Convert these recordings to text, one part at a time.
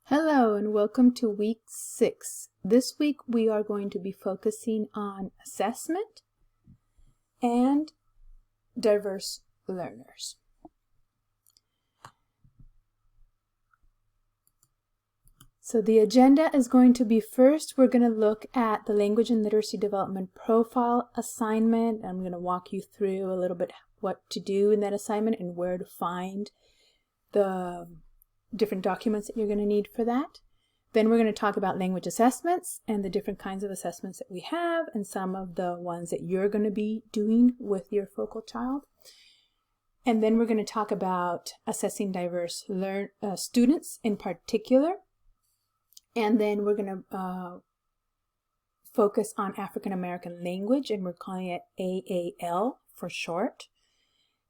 Hello and welcome to week 6. This week we are going to be focusing on assessment and diverse learners. So the agenda is going to be, first we're going to look at the Language and Literacy Development Profile assignment. I'm going to walk you through a little bit what to do in that assignment and where to find the different documents that you're going to need for that. Then we're going to talk about language assessments and the different kinds of assessments that we have and some of the ones that you're going to be doing with your focal child. And then we're going to talk about assessing diverse students in particular. And then we're going to focus on African American language, and we're calling it AAL for short.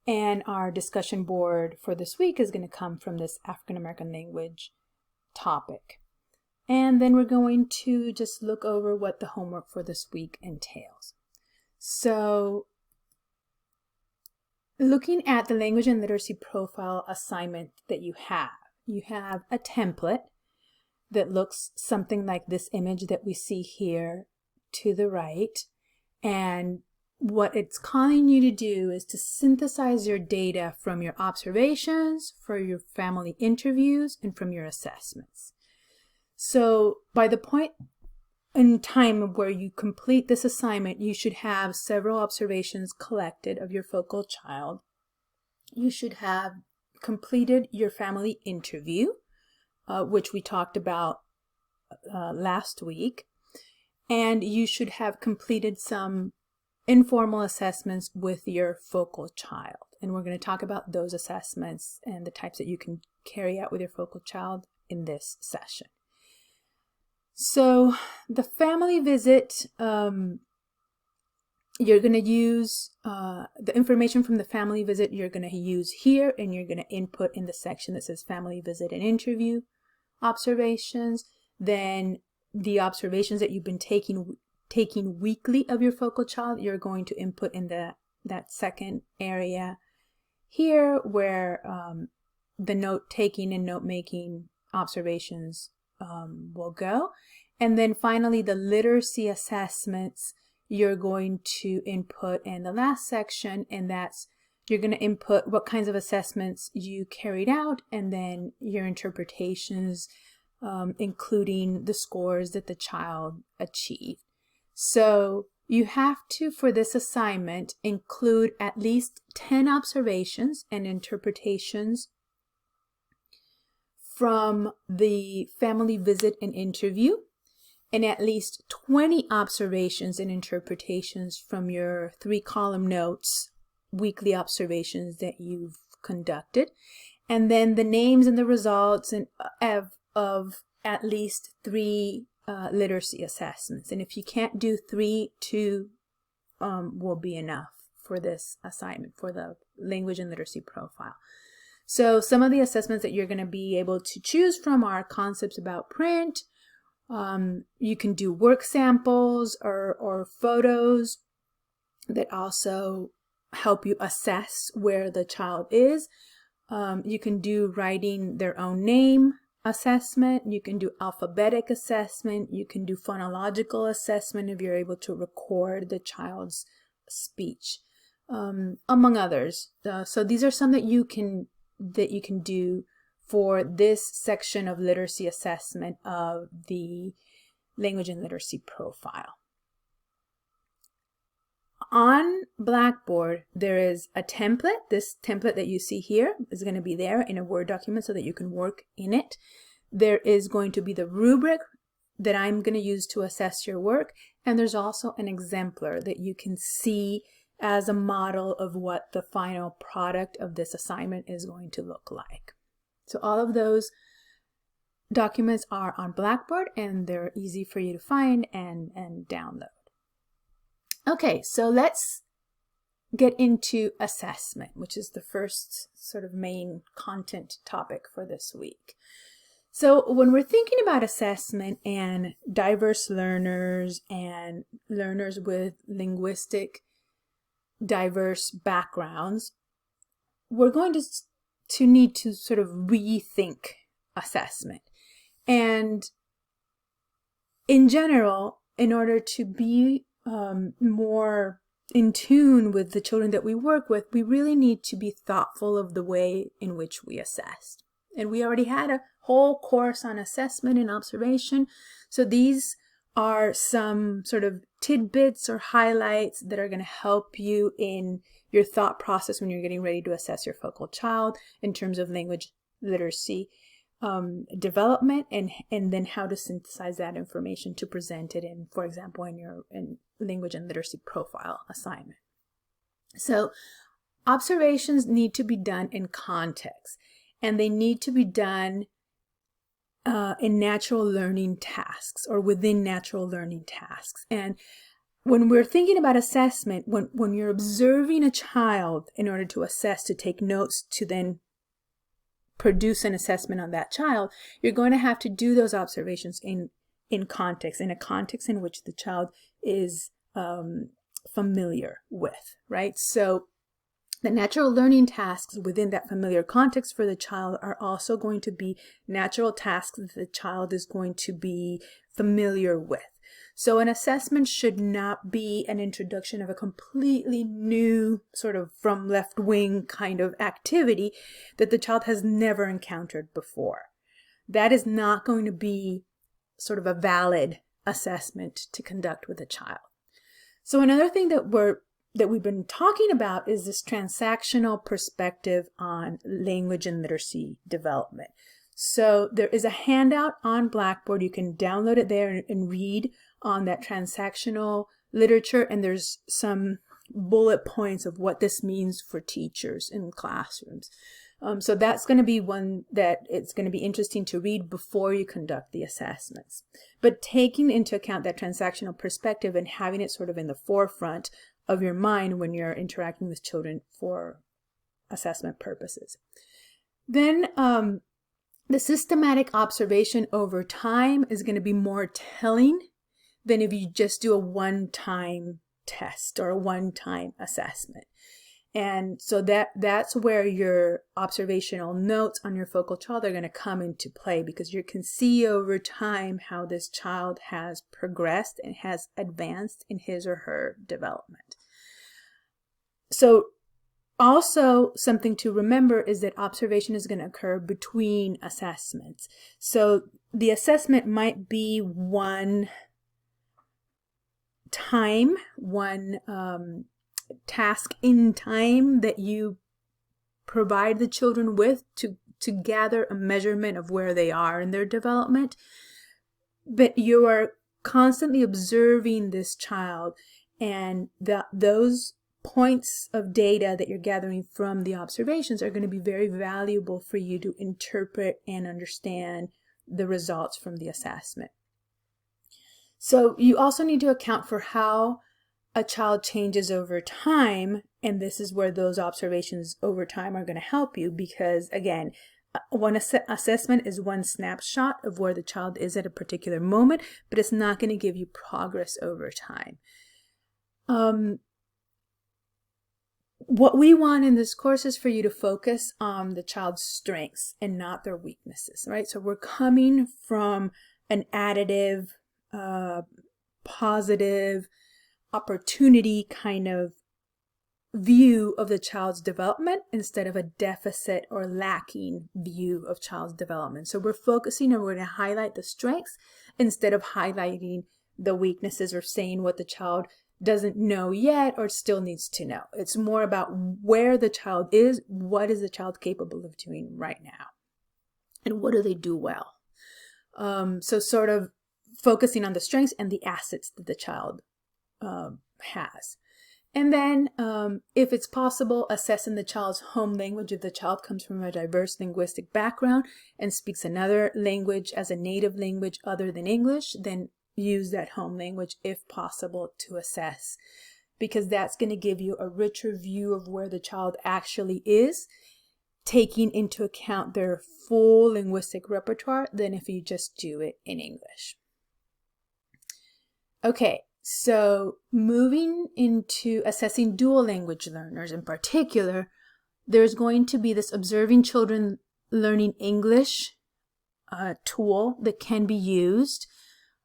And our discussion board for this week is going to come from this African American language topic. And then we're going to just look over what the homework for this week entails. So, looking at the language and literacy profile assignment that you have a template that looks something like this image that we see here to the right. And what it's calling you to do is to synthesize your data from your observations, for your family interviews, and from your assessments. So by the point in time where you complete this assignment, you should have several observations collected of your focal child. You should have completed your family interview, which we talked about last week, and you should have completed some informal assessments with your focal child. And we're going to talk about those assessments and the types that you can carry out with your focal child in this session. So the family visit, you're going to use the information from the family visit you're going to use here, and you're going to input in the section that says family visit and interview observations. Then the observations that you've been taking weekly of your focal child, you're going to input in that second area here where the note-taking and note-making observations will go. And then finally, the literacy assessments you're going to input in the last section, and that's you're going to input what kinds of assessments you carried out and then your interpretations, including the scores that the child achieved. So you have to, for this assignment, include at least 10 observations and interpretations from the family visit and interview, and at least 20 observations and interpretations from your 3-column notes, weekly observations that you've conducted, and then the names and the results of at least 3 literacy assessments. And if you can't do 3, 2 will be enough for this assignment for the language and literacy profile. So some of the assessments that you're going to be able to choose from are concepts about print. You can do work samples or photos that also help you assess where the child is. You can do writing their own name assessment. You can do alphabetic assessment. You can do phonological assessment if you're able to record the child's speech, among others. So these are some that you can do for this section of literacy assessment of the language and literacy profile. On Blackboard, there is a template. This template that you see here is going to be there in a Word document so that you can work in it. There is going to be the rubric that I'm going to use to assess your work, and there's also an exemplar that you can see as a model of what the final product of this assignment is going to look like. So all of those documents are on Blackboard, and they're easy for you to find and download. Okay, so let's get into assessment, which is the first sort of main content topic for this week. So when we're thinking about assessment and diverse learners and learners with linguistic diverse backgrounds, we're going to need to sort of rethink assessment. And in general, in order to be more in tune with the children that we work with, we really need to be thoughtful of the way in which we assess. And we already had a whole course on assessment and observation. So these are some sort of tidbits or highlights that are going to help you in your thought process when you're getting ready to assess your focal child in terms of language literacy development, and then how to synthesize that information to present it in, for example, in your language and literacy profile assignment. So observations need to be done in context, and they need to be done in natural learning tasks or within natural learning tasks. And when we're thinking about assessment, when you're observing a child in order to assess, to take notes, to then produce an assessment on that child, you're going to have to do those observations in context, in a context in which the child is familiar with, right? So the natural learning tasks within that familiar context for the child are also going to be natural tasks that the child is going to be familiar with. So an assessment should not be an introduction of a completely new sort of from left wing kind of activity that the child has never encountered before. That is not going to be sort of a valid assessment to conduct with a child. So another thing that we've been talking about is this transactional perspective on language and literacy development. So there is a handout on Blackboard. You can download it there and read on that transactional literature, and there's some bullet points of what this means for teachers in classrooms. So that's going to be one that it's going to be interesting to read before you conduct the assessments. But taking into account that transactional perspective and having it sort of in the forefront of your mind when you're interacting with children for assessment purposes. Then the systematic observation over time is going to be more telling than if you just do a one-time test or a one-time assessment. And so that's where your observational notes on your focal child are going to come into play, because you can see over time how this child has progressed and has advanced in his or her development. So also something to remember is that observation is going to occur between assessments. So the assessment might be one time, one task in time that you provide the children with to gather a measurement of where they are in their development. But you are constantly observing this child, and those points of data that you're gathering from the observations are going to be very valuable for you to interpret and understand the results from the assessment. So you also need to account for how a child changes over time, and this is where those observations over time are going to help you, because again, one assessment is one snapshot of where the child is at a particular moment, but it's not going to give you progress over time. What we want in this course is for you to focus on the child's strengths and not their weaknesses, right? So we're coming from an additive, positive, opportunity kind of view of the child's development instead of a deficit or lacking view of child's development. So we're focusing and we're going to highlight the strengths instead of highlighting the weaknesses or saying what the child doesn't know yet or still needs to know. It's more about where the child is, what is the child capable of doing right now, and what do they do well. So sort of focusing on the strengths and the assets that the child has. And then if it's possible, assessing the child's home language. If the child comes from a diverse linguistic background and speaks another language as a native language other than English, then use that home language if possible to assess, because that's going to give you a richer view of where the child actually is, taking into account their full linguistic repertoire than if you just do it in English. Okay, so moving into assessing dual language learners in particular, there's going to be this observing children learning English tool that can be used.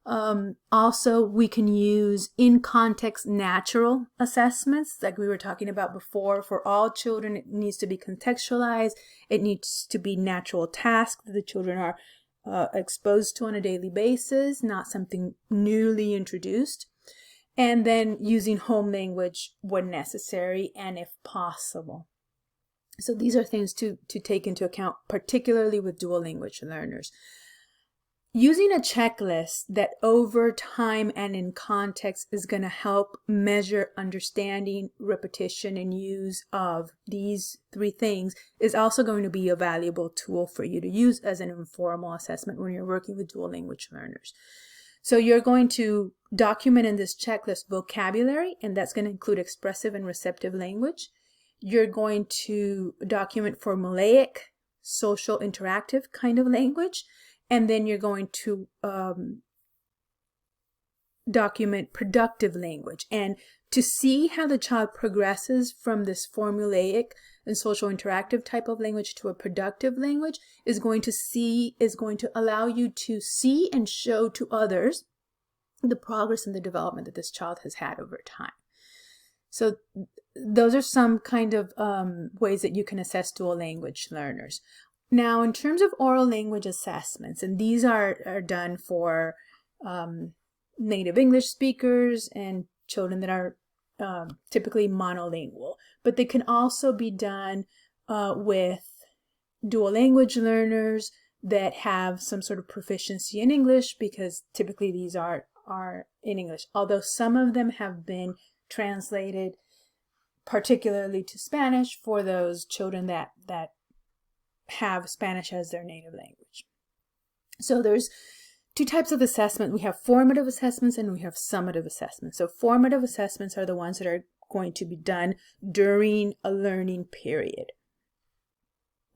Also, we can use in-context natural assessments like we were talking about before. For all children, it needs to be contextualized. It needs to be natural tasks that the children are exposed to on a daily basis, not something newly introduced. And then using home language when necessary and if possible. So these are things to take into account, particularly with dual language learners. Using a checklist that over time and in context is going to help measure understanding, repetition, and use of these 3 things is also going to be a valuable tool for you to use as an informal assessment when you're working with dual language learners. So you're going to document in this checklist vocabulary, and that's going to include expressive and receptive language. You're going to document formulaic, social, interactive kind of language. And then you're going to document productive language. And to see how the child progresses from this formulaic and social interactive type of language to a productive language is going to allow you to see and show to others the progress and the development that this child has had over time. So those are some kind of ways that you can assess dual language learners. Now, in terms of oral language assessments, and these are done for native English speakers and children that are typically monolingual, but they can also be done with dual language learners that have some sort of proficiency in English, because typically these are in English, although some of them have been translated particularly to Spanish for those children that have Spanish as their native language. So there's 2 types of assessment. We have formative assessments and we have summative assessments. So formative assessments are the ones that are going to be done during a learning period.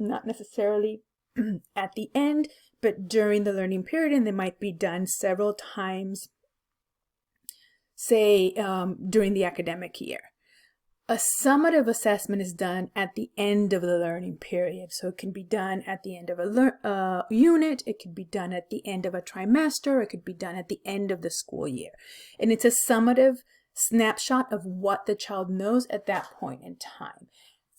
Not necessarily at the end, but during the learning period, and they might be done several times, say during the academic year. A summative assessment is done at the end of the learning period. So it can be done at the end of a unit, it could be done at the end of a trimester, it could be done at the end of the school year. And it's a summative snapshot of what the child knows at that point in time.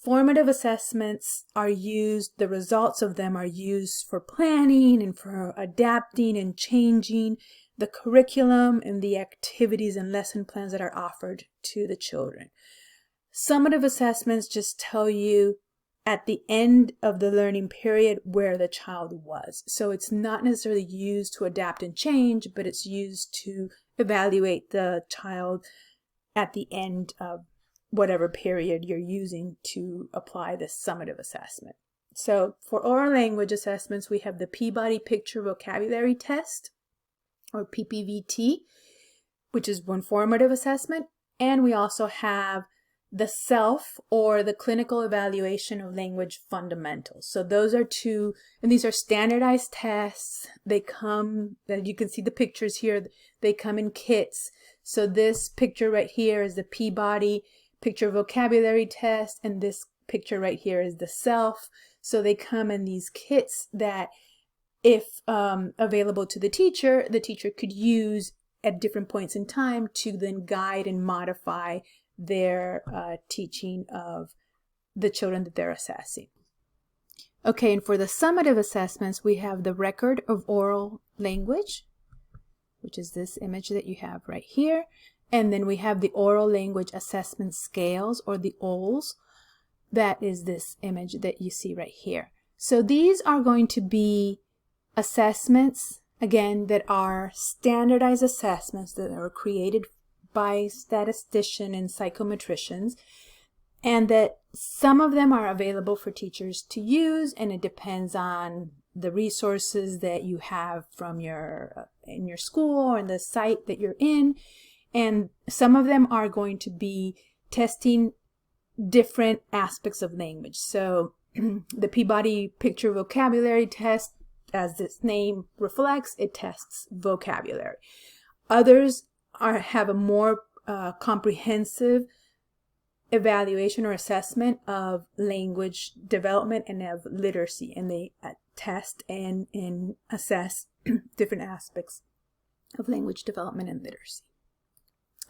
Formative assessments are used, the results of them are used for planning and for adapting and changing the curriculum and the activities and lesson plans that are offered to the children. Summative assessments just tell you at the end of the learning period where the child was. So it's not necessarily used to adapt and change, but it's used to evaluate the child at the end of whatever period you're using to apply this summative assessment. So for oral language assessments, we have the Peabody Picture Vocabulary Test, or PPVT, which is one formative assessment. And we also have the SELF, or the Clinical Evaluation of Language Fundamentals. So those are 2, and these are standardized tests. They come, you can see the pictures here, they come in kits. So this picture right here is the Peabody Picture Vocabulary Test, and this picture right here is the SELF. So they come in these kits that, if available to the teacher could use at different points in time to then guide and modify their teaching of the children that they're assessing. Okay, and for the summative assessments, we have the Record of Oral Language, which is this image that you have right here. And then we have the Oral Language Assessment Scales, or the OLS. That is this image that you see right here. So these are going to be assessments, again, that are standardized assessments that are created by statisticians and psychometricians, and that some of them are available for teachers to use, and it depends on the resources that you have from in your school or in the site that you're in. And some of them are going to be testing different aspects of language. So the Peabody Picture Vocabulary Test, as its name reflects, it tests vocabulary. Others have a more comprehensive evaluation or assessment of language development and of literacy, and they test and assess different aspects of language development and literacy.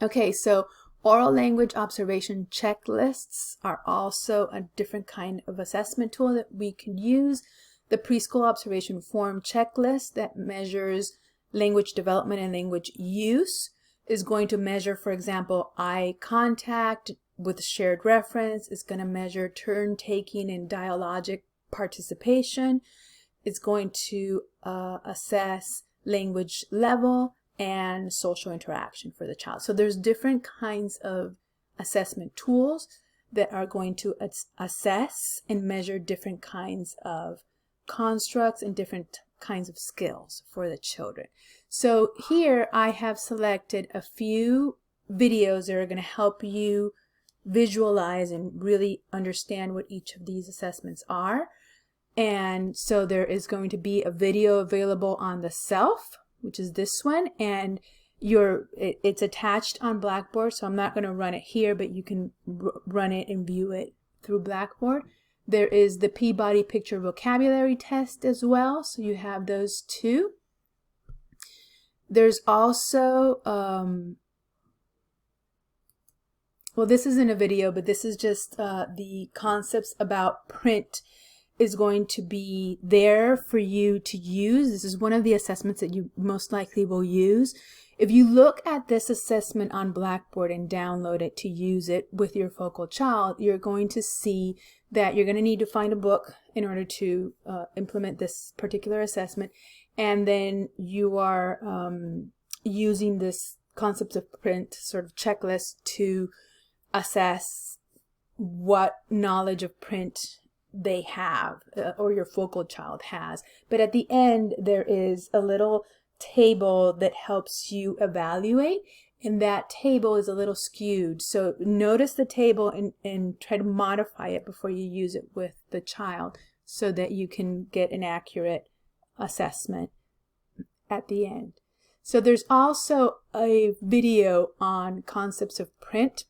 Okay, so oral language observation checklists are also a different kind of assessment tool that we can use. The preschool observation form checklist that measures language development and language use is going to measure, for example, eye contact with shared reference. It's going to measure turn taking and dialogic participation. It's going to assess language level and social interaction for the child. So there's different kinds of assessment tools that are going to assess and measure different kinds of constructs and different kinds of skills for the children. So here I have selected a few videos that are going to help you visualize and really understand what each of these assessments are. And so there is going to be a video available on the self, which is this one, and it's attached on Blackboard, so I'm not going to run it here, but you can run it and view it through Blackboard. There is the Peabody Picture Vocabulary Test as well, so you have those two. There's also, well, this isn't a video, but this is just the concepts about print is going to be there for you to use. This is one of the assessments that you most likely will use. If you look at this assessment on Blackboard and download it to use it with your focal child, you're going to see that you're going to need to find a book in order to implement this particular assessment. And then you are using this concepts of print sort of checklist to assess what knowledge of print they have or your focal child has. But at the end, there is a little table that helps you evaluate, and that table is a little skewed. So notice the table and try to modify it before you use it with the child so that you can get an accurate assessment at the end. So there's also a video on concepts of print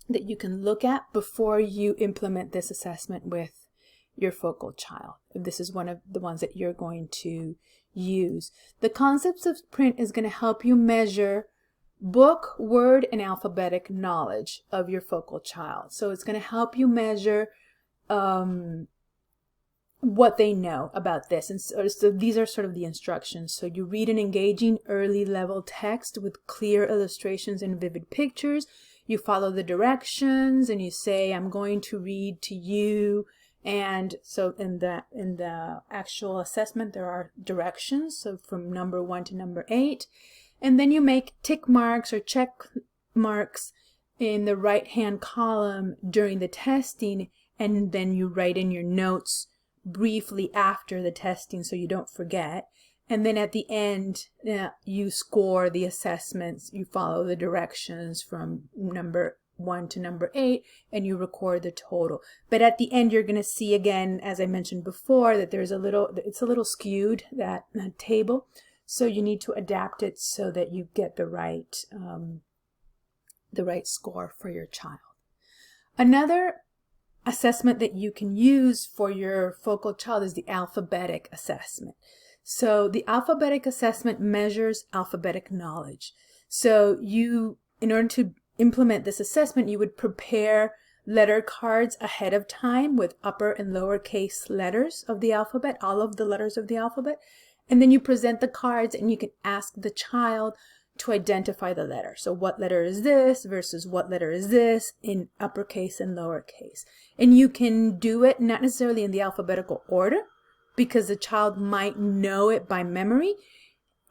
that you can look at before you implement this assessment with your focal child, if this is one of the ones that you're going to use. The concepts of print is going to help you measure book, word, and alphabetic knowledge of your focal child. So it's going to help you measure what they know about this. And so these are sort of the instructions. So you read an engaging early level text with clear illustrations and vivid pictures. You follow the directions and you say, I'm going to read to you. And so in the actual assessment, there are directions, so from number 1 to number 8. And then you make tick marks or check marks in the right-hand column during the testing, and then you write in your notes briefly after the testing so you don't forget. And then at the end, you score the assessments. You follow the directions from number 1 to number 8, and you record the total. But at the end, you're going to see again, as I mentioned before, that there's it's a little skewed, that table. So you need to adapt it so that you get the right score for your child. Another assessment that you can use for your focal child is the alphabetic assessment. So the alphabetic assessment measures alphabetic knowledge. So in order to implement this assessment, you would prepare letter cards ahead of time with upper and lowercase letters of the alphabet, all of the letters of the alphabet. And then you present the cards and you can ask the child to identify the letter. So what letter is this versus what letter is this in uppercase and lowercase. And you can do it not necessarily in the alphabetical order, because the child might know it by memory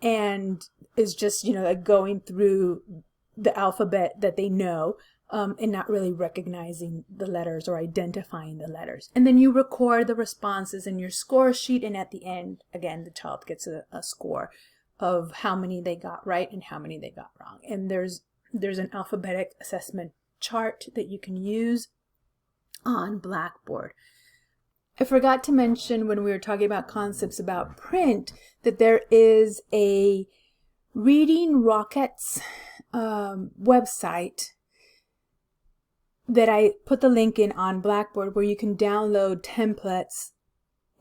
and is just, like going through the alphabet that they know and not really recognizing the letters or identifying the letters. And then you record the responses in your score sheet, and at the end, again, the child gets a score of how many they got right and how many they got wrong. And there's an alphabetic assessment chart that you can use on Blackboard. I forgot to mention when we were talking about concepts about print that there is a Reading Rockets website that I put the link in on Blackboard, where you can download templates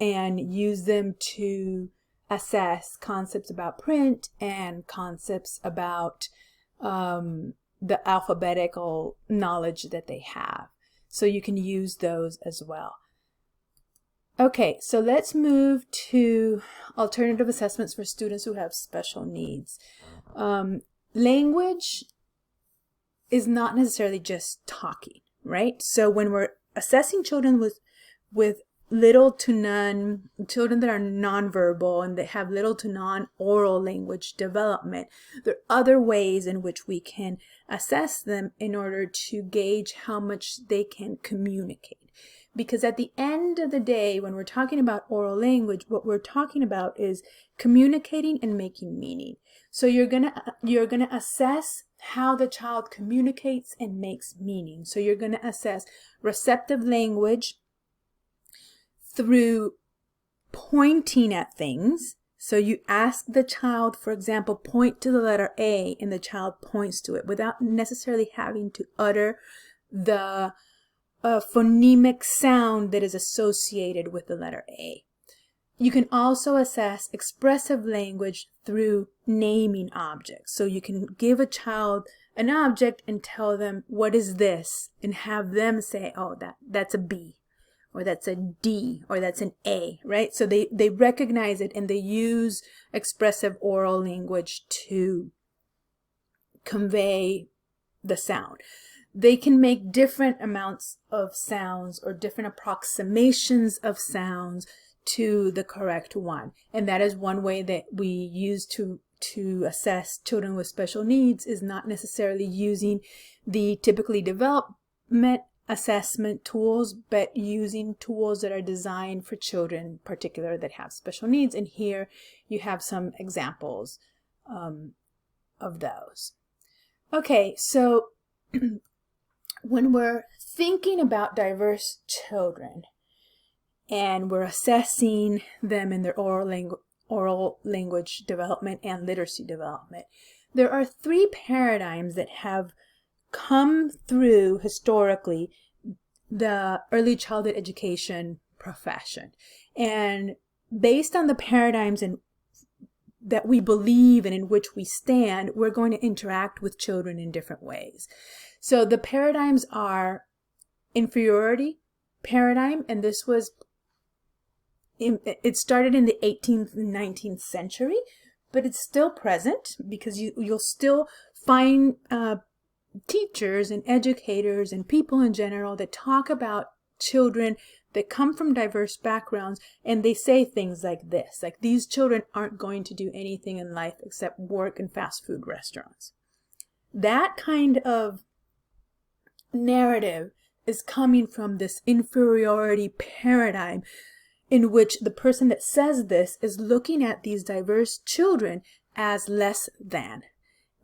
and use them to assess concepts about print and concepts about the alphabetical knowledge that they have. So you can use those as well. Okay, so let's move to alternative assessments for students who have special needs. Language is not necessarily just talking, right? So when we're assessing children with little to none, children that are nonverbal and that have little to non-oral language development, there are other ways in which we can assess them in order to gauge how much they can communicate. Because at the end of the day, when we're talking about oral language, what we're talking about is communicating and making meaning. So you're gonna assess how the child communicates and makes meaning. So you're gonna assess receptive language through pointing at things. So you ask the child, for example, point to the letter A, and the child points to it without necessarily having to utter the phonemic sound that is associated with the letter A. You can also assess expressive language through naming objects. So you can give a child an object and tell them, what is this? And have them say, oh, that's a B, or that's a D, or that's an A, right? So they recognize it and they use expressive oral language to convey the sound. They can make different amounts of sounds or different approximations of sounds to the correct one. And that is one way that we use to assess children with special needs, is not necessarily using the typically development assessment tools, but using tools that are designed for children in particular that have special needs. And here you have some examples of those. Okay, so when we're thinking about diverse children and we're assessing them in their oral language development and literacy development, there are three paradigms that have come through historically the early childhood education profession. And based on the paradigms that we believe and in which we stand, we're going to interact with children in different ways. So the paradigms are inferiority paradigm, and this was, it started in the 18th and 19th century, but it's still present because you'll still find teachers and educators and people in general that talk about children that come from diverse backgrounds, and they say things like this, like, these children aren't going to do anything in life except work in fast food restaurants. That kind of narrative is coming from this inferiority paradigm in which the person that says this is looking at these diverse children as less than,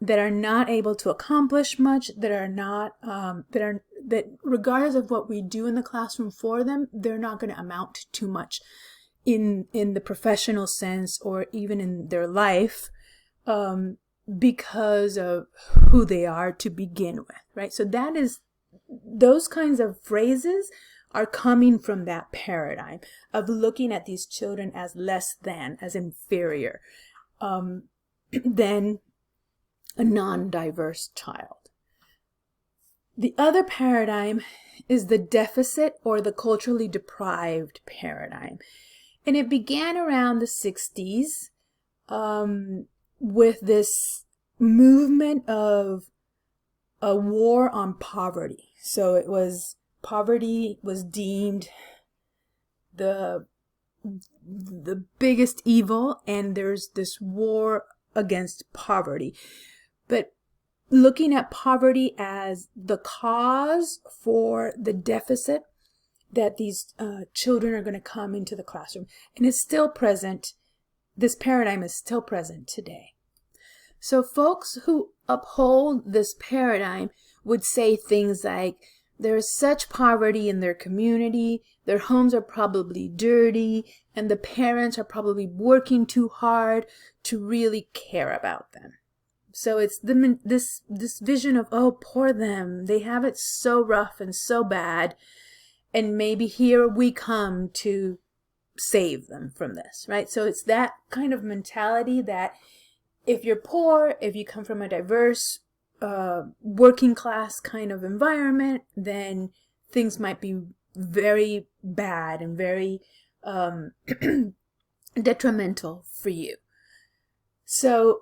that are not able to accomplish much, that are not, that regardless of what we do in the classroom for them, they're not going to amount to much in the professional sense or even in their life, because of who they are to begin with, right? So those kinds of phrases are coming from that paradigm of looking at these children as less than, as inferior, than a non-diverse child. The other paradigm is the deficit or the culturally deprived paradigm. And it began around the 60s with this movement of a war on poverty. So poverty was deemed the biggest evil, and there's this war against poverty. But looking at poverty as the cause for the deficit that these children are going to come into the classroom. And it's still present. This paradigm is still present today. So folks who uphold this paradigm would say things like, there is such poverty in their community, their homes are probably dirty, and the parents are probably working too hard to really care about them. So it's this vision of, oh, poor them, they have it so rough and so bad, and maybe here we come to save them from this, right? So it's that kind of mentality that if you're poor, if you come from a diverse working class kind of environment, then things might be very bad and very detrimental for you. So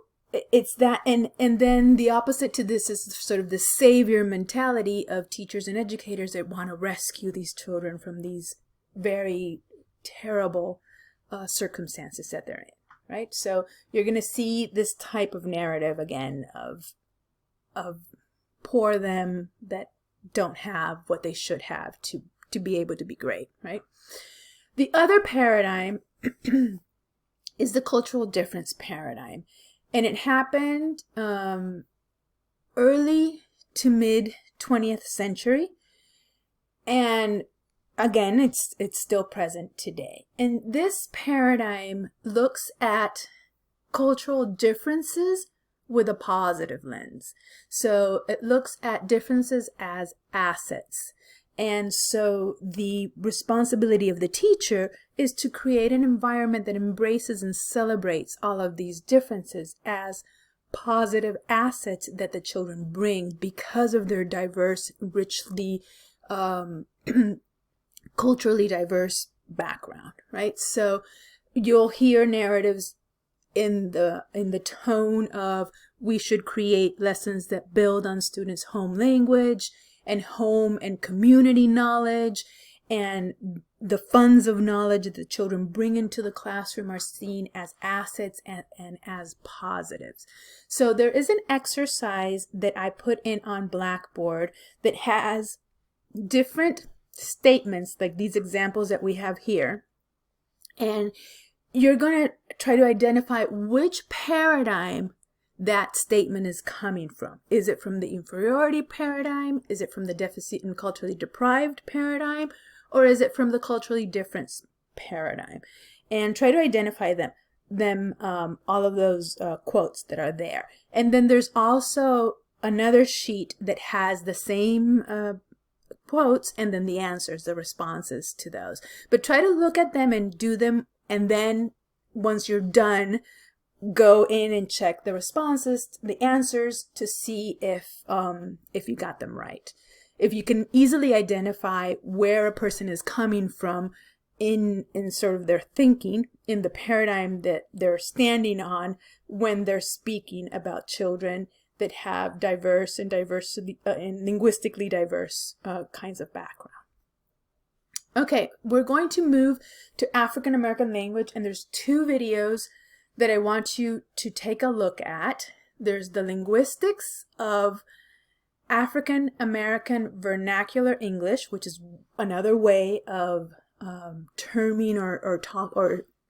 it's that, and then the opposite to this is sort of the savior mentality of teachers and educators that want to rescue these children from these very terrible circumstances that they're in, right? So you're going to see this type of narrative again of poor them that don't have what they should have to be able to be great, right? The other paradigm is the cultural difference paradigm. And it happened early to mid 20th century. And again, it's still present today. And this paradigm looks at cultural differences with a positive lens. So it looks at differences as assets. And so the responsibility of the teacher is to create an environment that embraces and celebrates all of these differences as positive assets that the children bring because of their diverse, richly, culturally diverse background, right? So you'll hear narratives in the tone of we should create lessons that build on students' home language and home and community knowledge, and the funds of knowledge that the children bring into the classroom are seen as assets and as positives. So there is an exercise that I put in on Blackboard that has different statements like these examples that we have here, and you're going to try to identify which paradigm that statement is coming from. Is it from the inferiority paradigm? Is it from the deficit and culturally deprived paradigm? Or is it from the culturally difference paradigm? And try to identify them all of those quotes that are there. And then there's also another sheet that has the same quotes and then the answers, the responses to those. But try to look at them and do them, and then once you're done, go in and check the responses, the answers, to see if you got them right. If you can easily identify where a person is coming from in sort of their thinking, in the paradigm that they're standing on when they're speaking about children that have diverse and linguistically diverse kinds of background. Okay, we're going to move to African American language, and there's two videos that I want you to take a look at. There's the linguistics of African American vernacular English, which is another way of terming or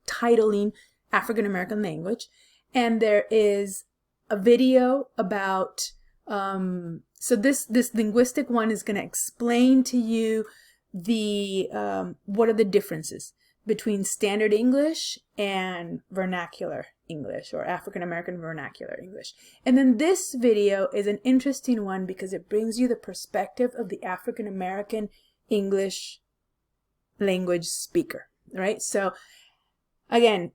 titling African American language. And there is a video about, so this linguistic one is going to explain to you what are the differences between standard English and vernacular English, or African American vernacular English. And then this video is an interesting one because it brings you the perspective of the African American English language speaker, right? So again,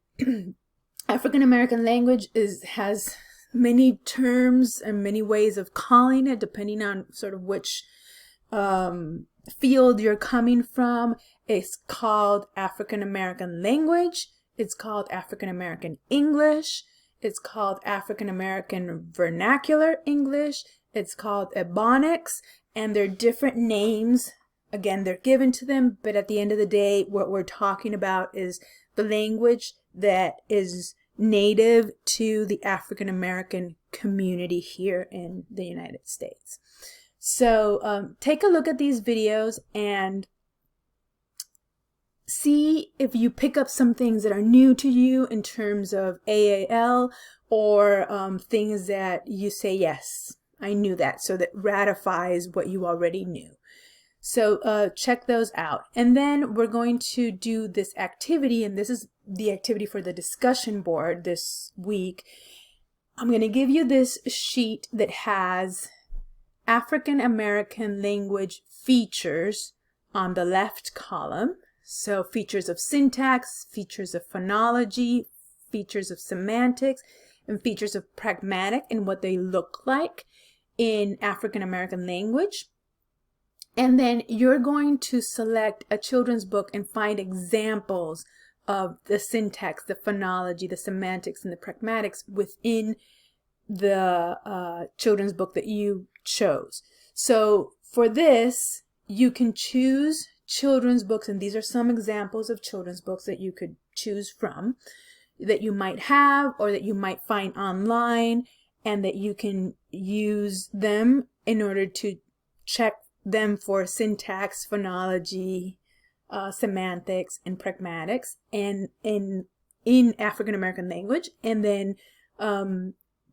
African American language has many terms and many ways of calling it depending on sort of which field you're coming from. It's called African American language. It's called African American English. It's called African American vernacular English. It's called Ebonics, and they're different names. Again, they're given to them, but at the end of the day, what we're talking about is the language that is native to the African American community here in the United States. So take a look at these videos and see if you pick up some things that are new to you in terms of AAL, or things that you say, yes, I knew that, so that ratifies what you already knew. So check those out. And then we're going to do this activity, and this is the activity for the discussion board this week. I'm going to give you this sheet that has African American language features on the left column. So features of syntax, features of phonology, features of semantics, and features of pragmatic and what they look like in African American language. And then you're going to select a children's book and find examples of the syntax, the phonology, the semantics, and the pragmatics within the children's book that you chose. So for this, you can choose children's books, and these are some examples of children's books that you could choose from, that you might have or that you might find online, and that you can use them in order to check them for syntax, phonology, semantics, and pragmatics, and in African American language, and then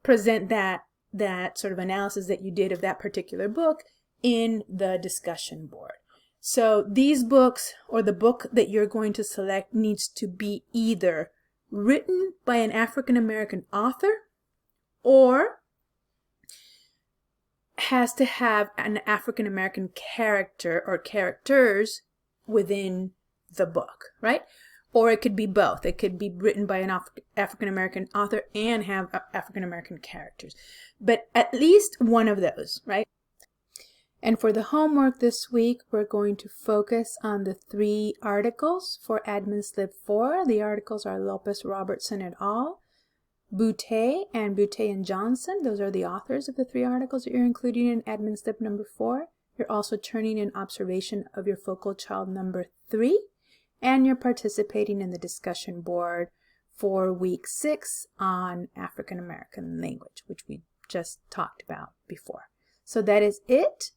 present that sort of analysis that you did of that particular book in the discussion board. So these books, or the book that you're going to select, needs to be either written by an African American author or has to have an African American character or characters within the book, right? Or it could be both. It could be written by an African American author and have African American characters, but at least one of those, right? And for the homework this week, we're going to focus on the 3 articles for Admin Slip 4. The articles are Lopez Robertson et al., Boutte and Johnson. Those are the authors of the 3 articles that you're including in Admin Slip number 4. You're also turning in observation of your focal child number 3, and you're participating in the discussion board for week 6 on African American language, which we just talked about before. So that is it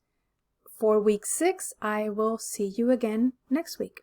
for week 6. I will see you again next week.